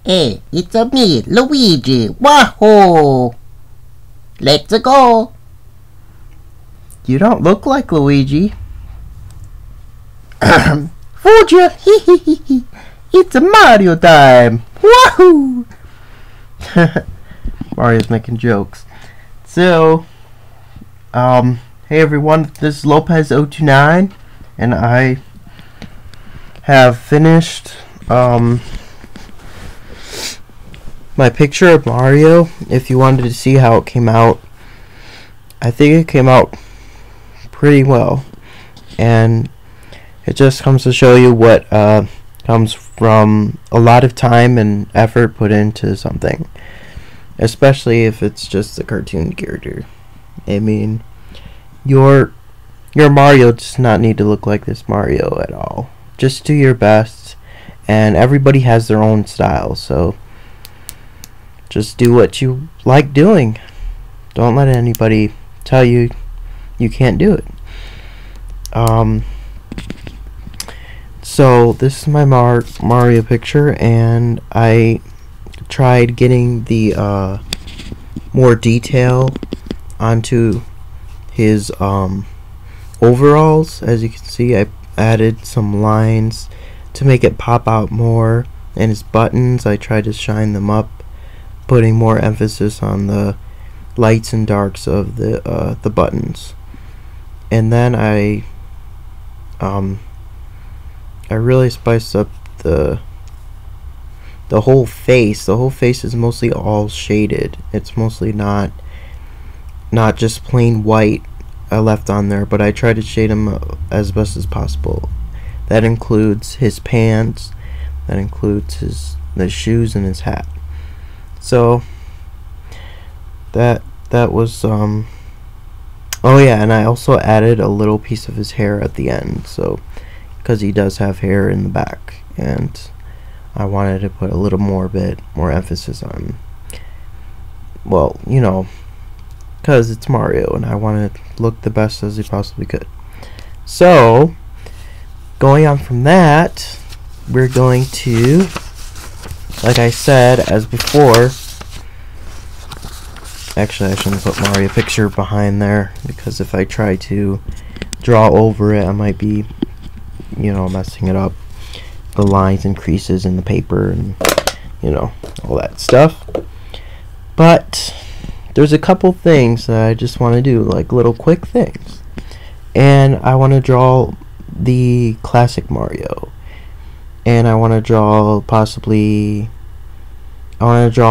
Hey, it's a me, Luigi. Wahoo! Let's go. You don't look like Luigi. Fooled you. It's a Mario time. Wahoo! Mario's making jokes. So, hey everyone, this is Lopez029, and I have finished, my picture of Mario. If you wanted to see how it came out, I think it came out pretty well, and it just comes to show you what comes from a lot of time and effort put into something, especially if it's just a cartoon character. I mean, your Mario does not need to look like this Mario at all. Just do your best, and everybody has their own style, so just do what you like doing. Don't let anybody tell you you can't do it. So this is my Mario picture, and I tried getting the more detail onto his overalls. As you can see, I added some lines to make it pop out more, and his buttons, I tried to shine them up, putting more emphasis on the lights and darks of the buttons. And then I really spiced up the whole face. The whole face is mostly all shaded. It's mostly not just plain white I left on there, but I tried to shade him as best as possible. That includes his pants, that includes the shoes and his hat. So that was oh yeah, and I also added a little piece of his hair at the end, so because he does have hair in the back, and I wanted to put a little bit more emphasis on, well, you know, because it's Mario and I want to look the best as he possibly could. So going on from that, we're going to, like I said as before, actually I shouldn't put Mario picture behind there, because if I try to draw over it I might be, you know, messing it up, the lines and creases in the paper and, you know, all that stuff. But there's a couple things that I just want to do, like little quick things, and I want to draw the classic Mario, and I want to draw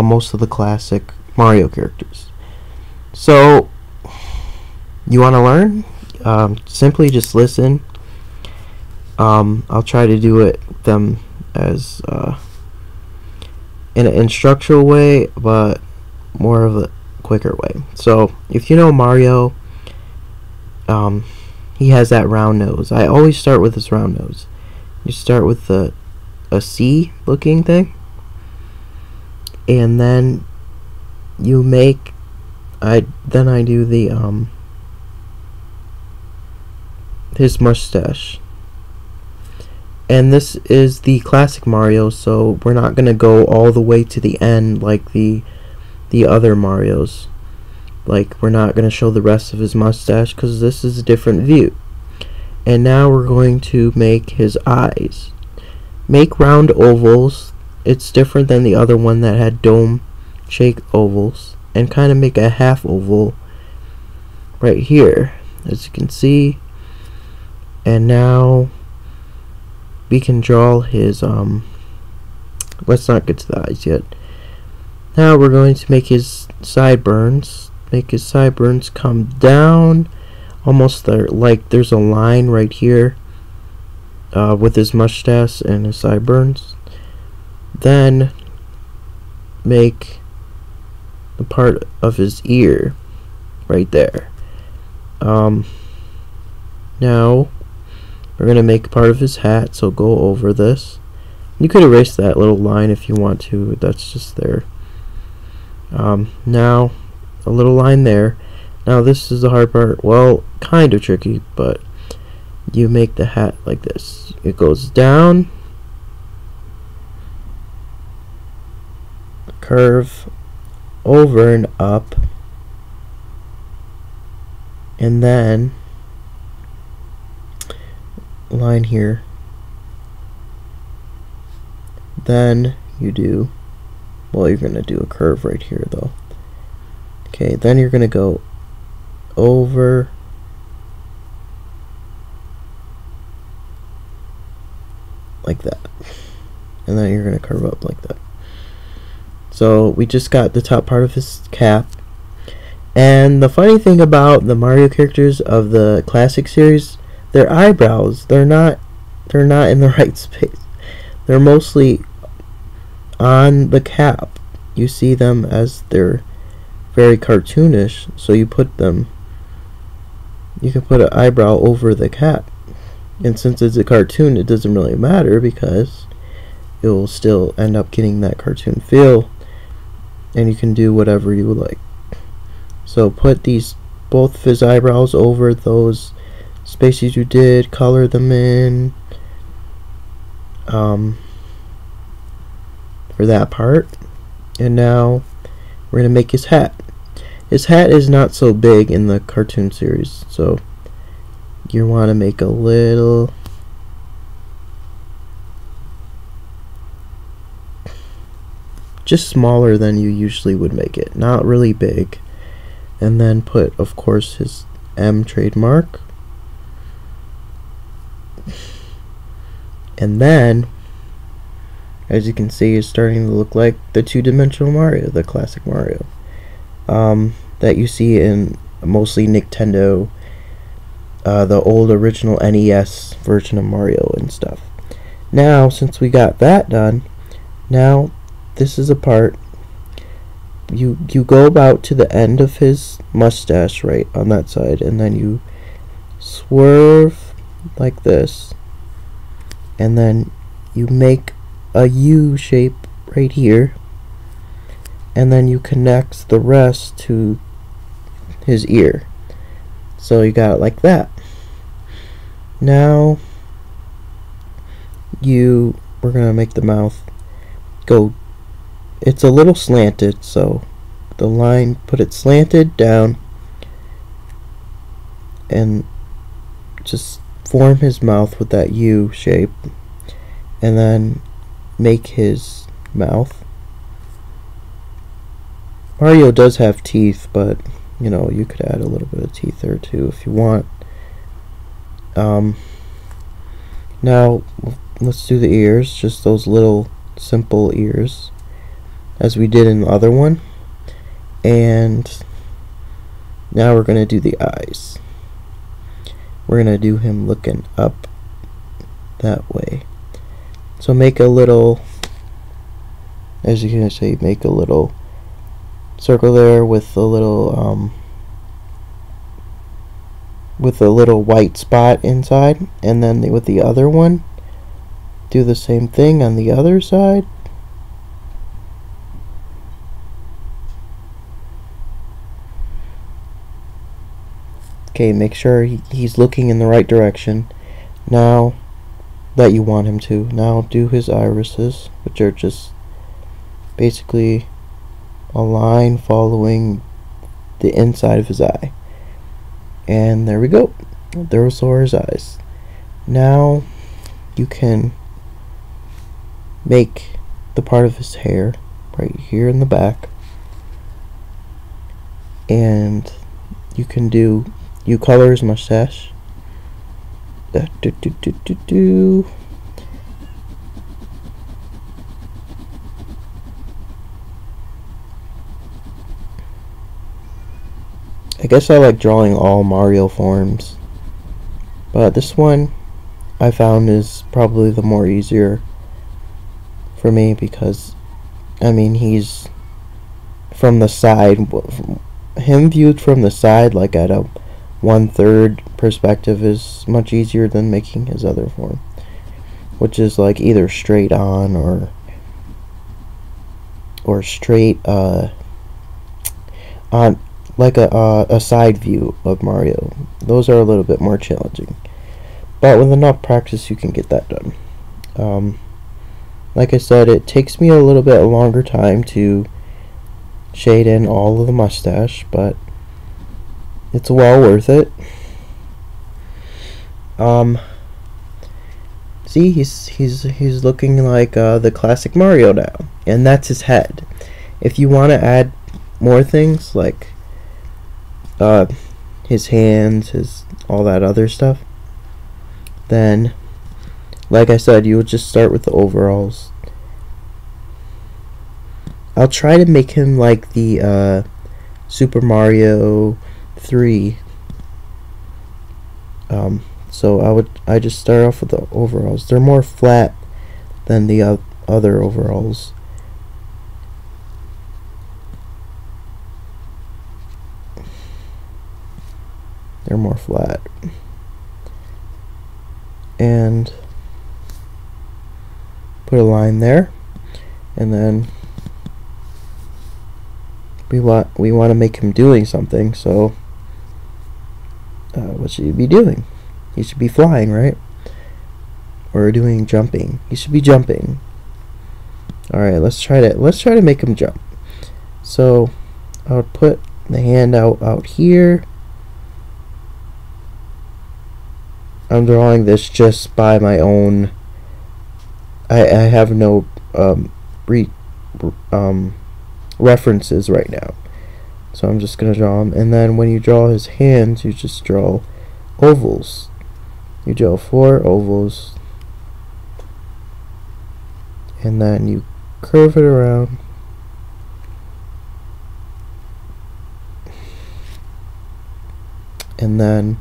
most of the classic Mario characters. So you want to learn? Simply just listen. I'll try to do them as in an instructional way, but more of a quicker way. So if you know Mario, he has that round nose. I always start with this round nose. You start with a C looking thing, and then you make I do the his mustache. And this is the classic Mario, so we're not gonna go all the way to the end like the other Marios. Like, we're not gonna show the rest of his mustache because this is a different view. And now we're going to make his eyes. Make round ovals. It's different than the other one that had dome shaped ovals, and kind of make a half oval right here, as you can see. And now we can draw his let's not get to the eyes yet. Now we're going to make his sideburns. Make his sideburns come down almost there, like there's a line right here with his mustache and his sideburns. Then make the part of his ear right there. Now we're going to make part of his hat, so go over this. You could erase that little line if you want to, that's just there. Now a little line there. Now this is the hard part, well, kind of tricky, but you make the hat like this. It goes down, curve over and up, and then line here. Then you do, well, you're gonna do a curve right here though. Okay, then you're gonna go over like that, and then you're gonna curve up like that. So we just got the top part of his cap. And the funny thing about the Mario characters of the classic series, their eyebrows, they're not in the right space. They're mostly on the cap. You see them as they're very cartoonish, so you can put an eyebrow over the cap. And since it's a cartoon, it doesn't really matter because it will still end up getting that cartoon feel, and you can do whatever you would like. So put both of his eyebrows over those spaces you did, color them in for that part. And now we're gonna make his hat. His hat is not so big in the cartoon series, so you want to make a little, just smaller than you usually would make it, not really big. And then put, of course, his M trademark. And then, as you can see, it's starting to look like the two-dimensional Mario, the classic Mario, that you see in mostly Nintendo, the old original NES version of Mario and stuff. Now, since we got that done, now this is a part. You go about to the end of his mustache, right on that side, and then you swerve like this, and then you make a U shape right here, and then you connect the rest to his ear. So you got it like that. Now we're gonna make the mouth go, it's a little slanted, so the line, put it slanted down and just form his mouth with that U shape, and then make his mouth. Mario does have teeth, but you know, you could add a little bit of teeth there too if you want. Now let's do the ears, just those little simple ears as we did in the other one. And now we're going to do the eyes. We're going to do him looking up that way. So make a little, as you can see, make a little circle there with a little white spot inside, and then with the other one do the same thing on the other side. Okay, make sure he's looking in the right direction now that you want him to. Now do his irises, which are just basically a line following the inside of his eye. And there we go. Those are his eyes. Now you can make the part of his hair right here in the back, and you color his mustache. I guess I like drawing all Mario forms, but this one I found is probably the more easier for me, because I mean, he's from the side. Him viewed from the side, like at a 1/3 perspective, is much easier than making his other form, which is like either straight on or straight on, like a side view of Mario. Those are a little bit more challenging, but with enough practice you can get that done. Like I said, it takes me a little bit longer time to shade in all of the mustache, but it's well worth it. See, he's looking like the classic Mario now, and that's his head. If you want to add more things like his hands, his all that other stuff, then like I said, you would just start with the overalls. I'll try to make him like the Super Mario 3. So I just start off with the overalls. They're more flat than the other overalls. They're more flat. And put a line there, and then we want to make him doing something. So what should he be doing? He should be flying, right? Or doing jumping. He should be jumping. All right, let's try to make him jump. So I would put the hand out here. I'm drawing this just by my own. I have no references right now, so I'm just gonna draw him. And then when you draw his hands, you just draw ovals. You draw 4 ovals, and then you curve it around. And then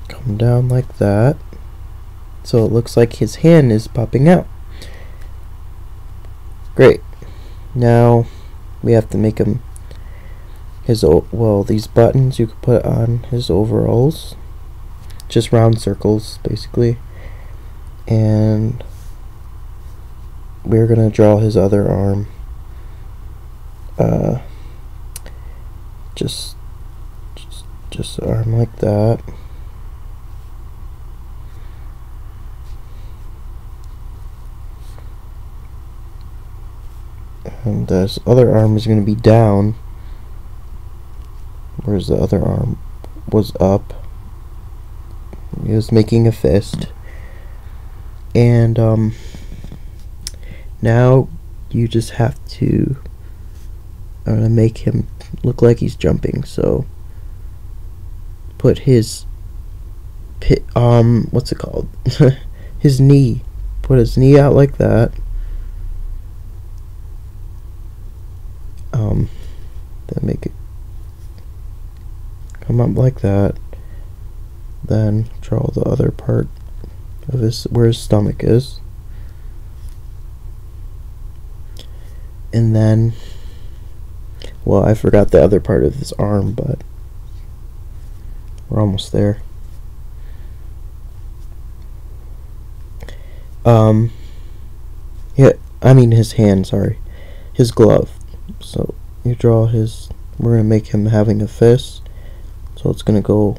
come down like that, so it looks like his hand is popping out. Great. Now we have to make him these buttons you could put on his overalls, just round circles basically, and we're gonna draw his other arm. Just arm like that. And this other arm is going to be down, whereas the other arm was up. He was making a fist. And now you just have to make him look like he's jumping. So put his what's it called? His knee. Put his knee out like that. Then make it come up like that. Then draw the other part of where his stomach is. And then, well, I forgot the other part of his arm, but we're almost there. Yeah, I mean his hand, sorry. His glove. So you draw his, we're going to make him having a fist. So it's going to go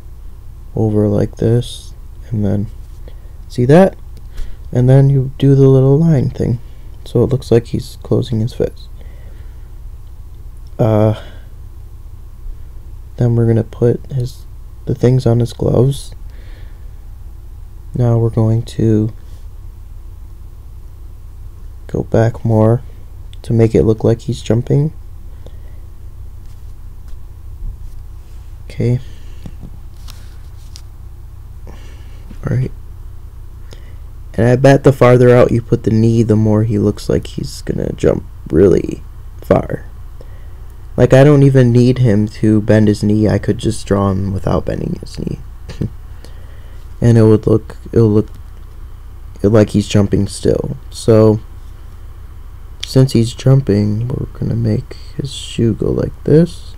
over like this, and then, see that? And then you do the little line thing. So it looks like he's closing his fist. Then we're going to put the things on his gloves. Now we're going to go back more to make it look like he's jumping. Okay. Alright. And I bet the farther out you put the knee, the more he looks like he's gonna jump really far. Like, I don't even need him to bend his knee. I could just draw him without bending his knee. And it'll look like he's jumping still. So since he's jumping, we're gonna make his shoe go like this.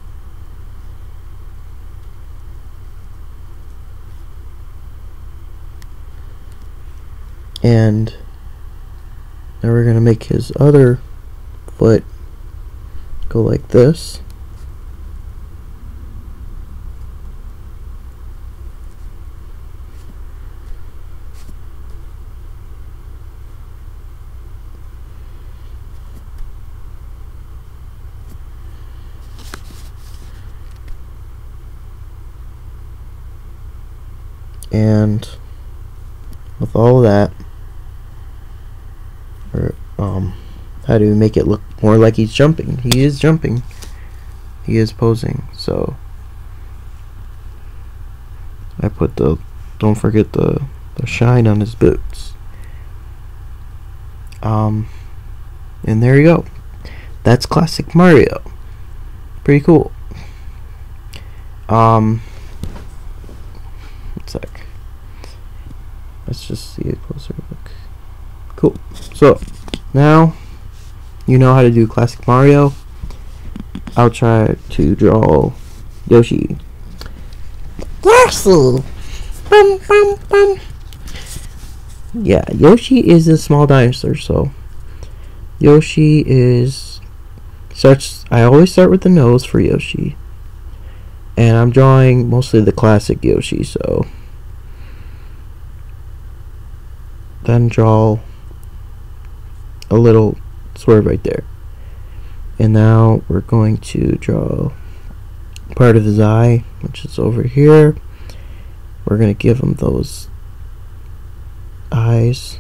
And now we're gonna make his other foot go like this. And with all of that, or how do we make it look more like he's jumping? He is jumping. He is posing. So I put the, don't forget the shine on his boots. And there you go. That's classic Mario. Pretty cool. One sec. Let's just see a closer look. Cool. So now you know how to do classic Mario. I'll try to draw Yoshi. Yoshi! Bum, bum, bum. Yeah, Yoshi is a small dinosaur, so Yoshi is I always start with the nose for Yoshi. And I'm drawing mostly the classic Yoshi, so then draw a little swerve right there. And now we're going to draw part of his eye, which is over here. We're going to give him those eyes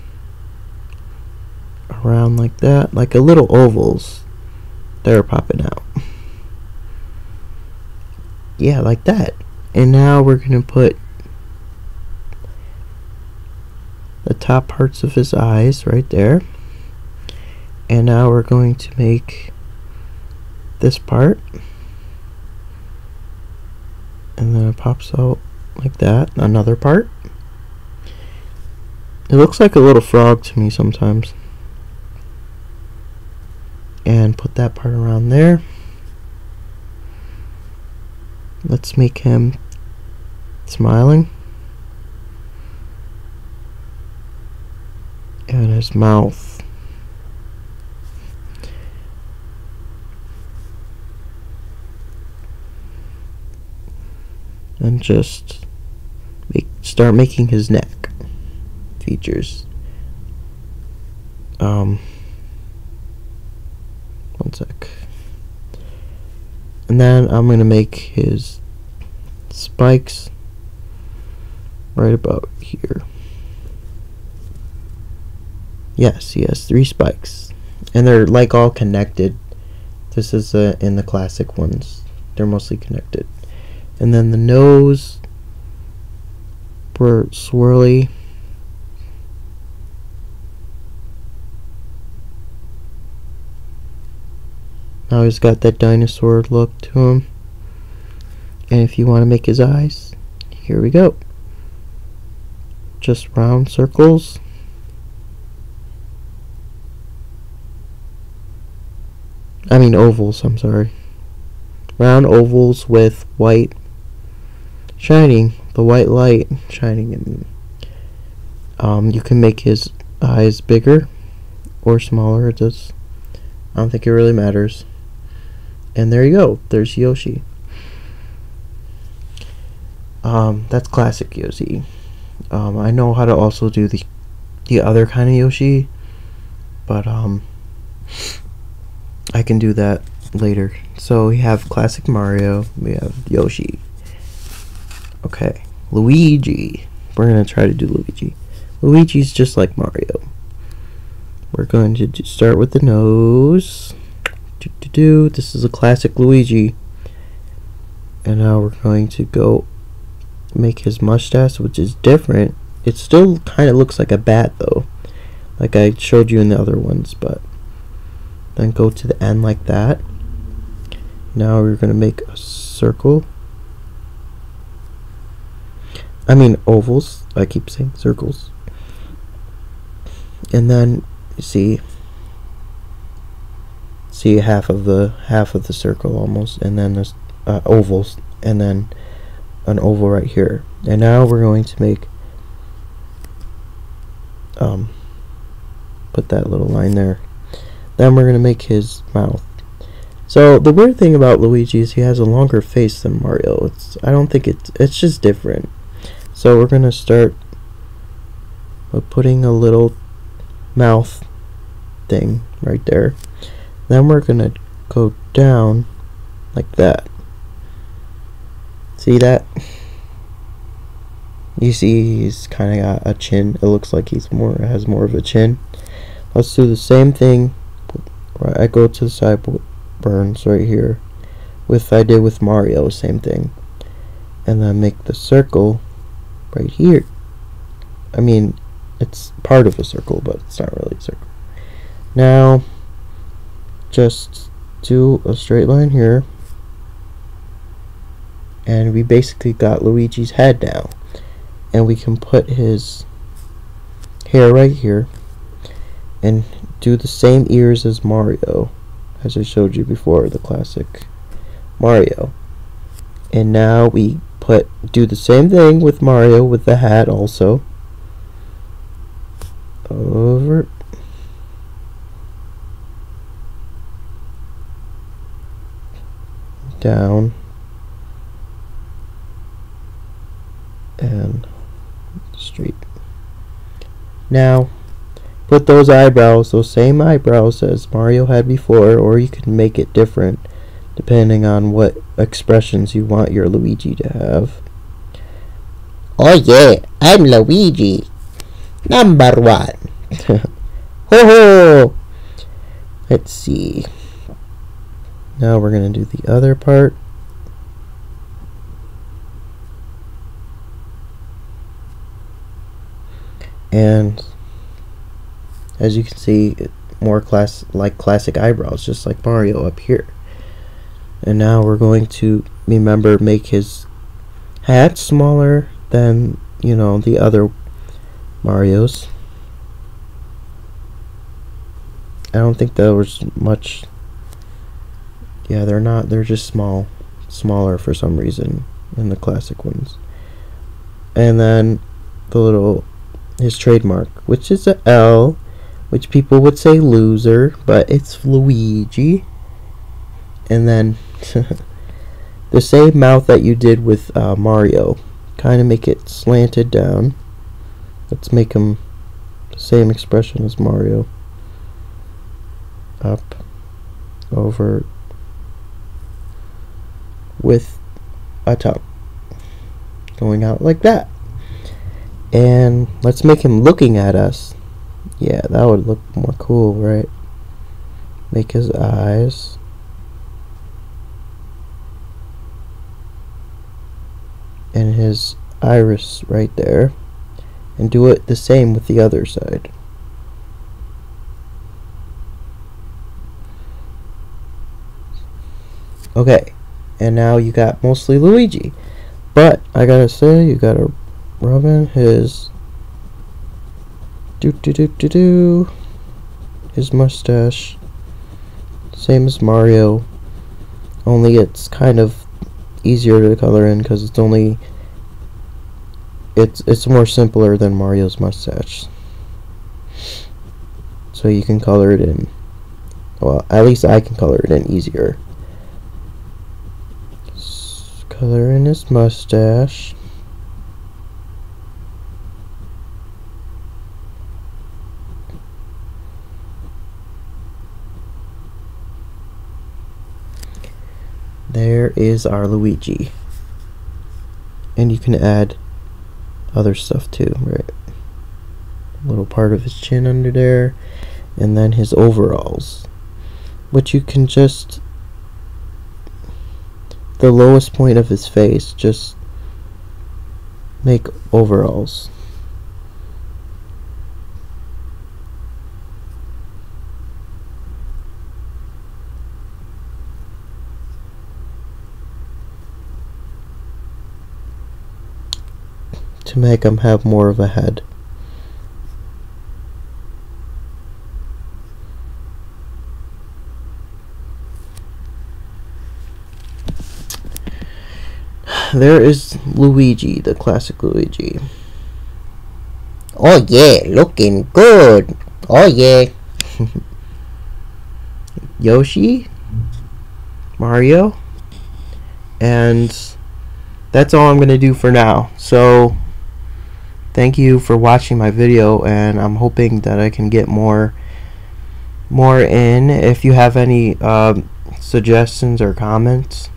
around like that, like a little ovals that are popping out. Yeah, like that. And now we're going to put the top parts of his eyes right there. And now we're going to make this part, and then it pops out like that. Another part. It looks like a little frog to me sometimes. And put that part around there. Let's make him smiling. And his mouth. And just start making his neck features. One sec. And then I'm going to make his spikes right about here. Yes, he has 3 spikes. And they're like all connected. This is in the classic ones. They're mostly connected. And then the nose, we're swirly. Now he's got that dinosaur look to him. And if you want to make his eyes, here we go. Just round circles. I mean ovals, I'm sorry. Round ovals with white shining, the white light shining in. You can make his eyes bigger or smaller. I don't think it really matters. And there you go. There's Yoshi. That's classic Yoshi. I know how to also do the other kind of Yoshi, but I can do that later. So we have classic Mario, we have Yoshi. Okay, Luigi. We're gonna try to do Luigi. Luigi's just like Mario. We're going to start with the nose. This is a classic Luigi. And now we're going to go make his mustache, which is different. It still kind of looks like a bat though, like I showed you in the other ones, but then go to the end like that. Now we're going to make a circle. I mean ovals. I keep saying circles. And then you see half of the circle almost, and then there's ovals, and then an oval right here. And now we're going to make put that little line there. Then we're going to make his mouth. So the weird thing about Luigi is he has a longer face than Mario. I don't think it's just different. So we're going to start with putting a little mouth thing right there. Then we're going to go down like that. See that? You see he's kind of got a chin. It looks like has more of a chin. Let's do the same thing. I go to the sideburns right here. I did with Mario, same thing. And then make the circle right here. I mean, it's part of a circle, but it's not really a circle. Now, just do a straight line here. And we basically got Luigi's head now. And we can put his hair right here. And do the same ears as Mario. As I showed you before, the classic Mario. And now we do the same thing with Mario with the hat also. Over. Down. And straight. Now, put those eyebrows, those same eyebrows as Mario had before, or you can make it different depending on what expressions you want your Luigi to have. Oh yeah, I'm Luigi. Number 1. Ho ho! Let's see. Now we're going to do the other part. And as you can see, more classic eyebrows, just like Mario up here. And now we're going to, remember, make his hat smaller than, the other Marios. I don't think there was much. Yeah, they're just smaller for some reason than the classic ones. And then his trademark, which is a L, which people would say loser, but it's Luigi. And then the same mouth that you did with Mario, kind of make it slanted down. Let's make him the same expression as Mario. Up, over, with a tongue going out like that. And let's make him looking at us. Yeah, that would look more cool, right? Make his eyes. And his iris right there. And do it the same with the other side. Okay, and now you got mostly Luigi. But I gotta say, you gotta rub in his his mustache. Same as Mario. Only it's kind of easier to color in because it's more simpler than Mario's mustache. So you can color it in. Well, at least I can color it in easier. Color in his mustache. There is our Luigi. And you can add other stuff too, right? A little part of his chin under there. And then his overalls. Which you can just, the lowest point of his face, just make overalls. To make him have more of a head. There is Luigi, the classic Luigi. Oh yeah, looking good. Oh yeah. Yoshi, Mario, and that's all I'm gonna do for now. So thank you for watching my video, and I'm hoping that I can get more in. If you have any suggestions or comments,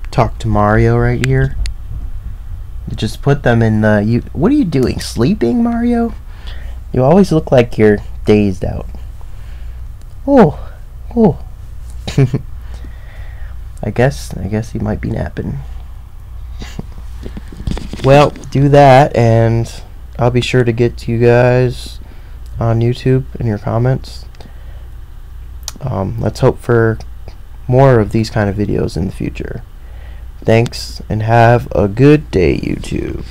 talk to Mario right here. Just put them in the... What are you doing? Sleeping, Mario? You always look like you're dazed out. Oh. Oh. I guess he might be napping. Well, do that, and I'll be sure to get to you guys on YouTube in your comments. Let's hope for more of these kind of videos in the future. Thanks, and have a good day, YouTube.